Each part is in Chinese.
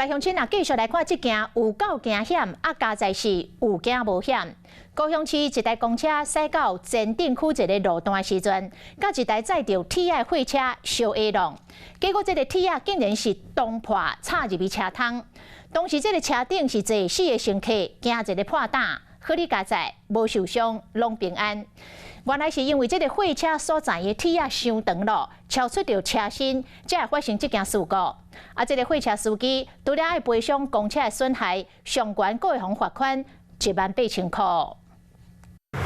来，乡亲啊，继续来看这件有够惊险，加在是有惊无险。高雄市一台公车驶到前镇区一个路段时阵，甲一台载着铁的货车相压撞，结果这个铁啊竟然是撞破插入去车窗。当时这个车顶是坐4个乘客，惊一个破胆，好哩加在无受伤，拢平安。原来是因为这个货车所在的铁啊伤长了，超出着车身，才会发生这件事故。这个货车司机除了要赔偿公车的损害，上悬各会方罚款18000块。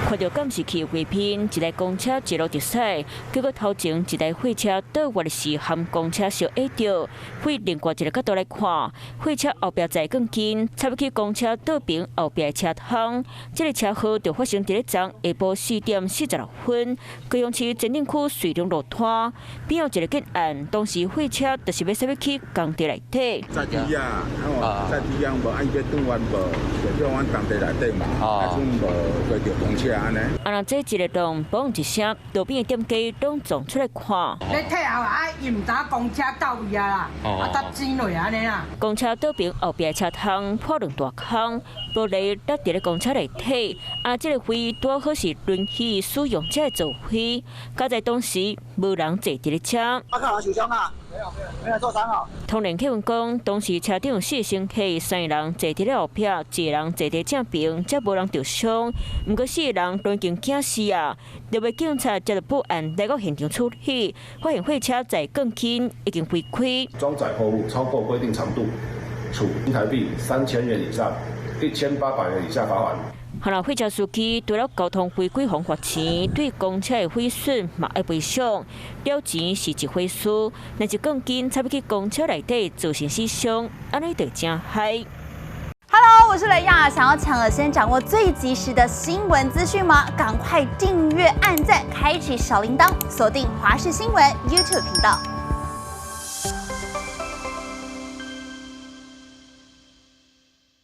看到监视器画片，一台公车一路直驶，结果头前一台货车倒滑的是和公车相压着。会另外一个角度来看，货车后壁载更近，插入去公车倒边后壁的车窗。这个车祸就发生在昨下晡4点46分，高雄市前镇区瑞隆路摊边有一个建案，当时货车就是要驶入去工地内底。在地啊，在地啊，无按要转弯无，就叫阮工地内底嘛，啊，种无对着公车安尼。那这一个洞嘣一声，路边的店家拢撞出来看。你退后啊，伊唔知公车到位啊啦，搭钱落安尼啦。公车倒边后边的车窗破2大孔，玻璃落伫咧公车内底。这个灰拄好是轮椅使用者的座位，加在当时无人坐伫咧车。看有人受伤啊？没有受伤哦。通联客运讲，当时车顶有4个乘客，3个人坐伫咧后壁，1个人坐伫正边，才无人受伤。不过4个人都已经惊死啊！特别警察接到报案来到现场处理，发现货车载更轻，已经飞开。装载货物超过规定长度，处新台币3000元以上1800元以下罚款。好了，货车司机除了交通违规罚钱，对公车的毁损嘛要赔偿，了钱是一回事，但是更紧插入去公车内底造成死伤，安尼就真害。Hello， 我是雷亚，想要抢先掌握最及时的新闻资讯吗？赶快订阅、按赞、开启小铃铛，锁定华视新闻 YouTube 频道。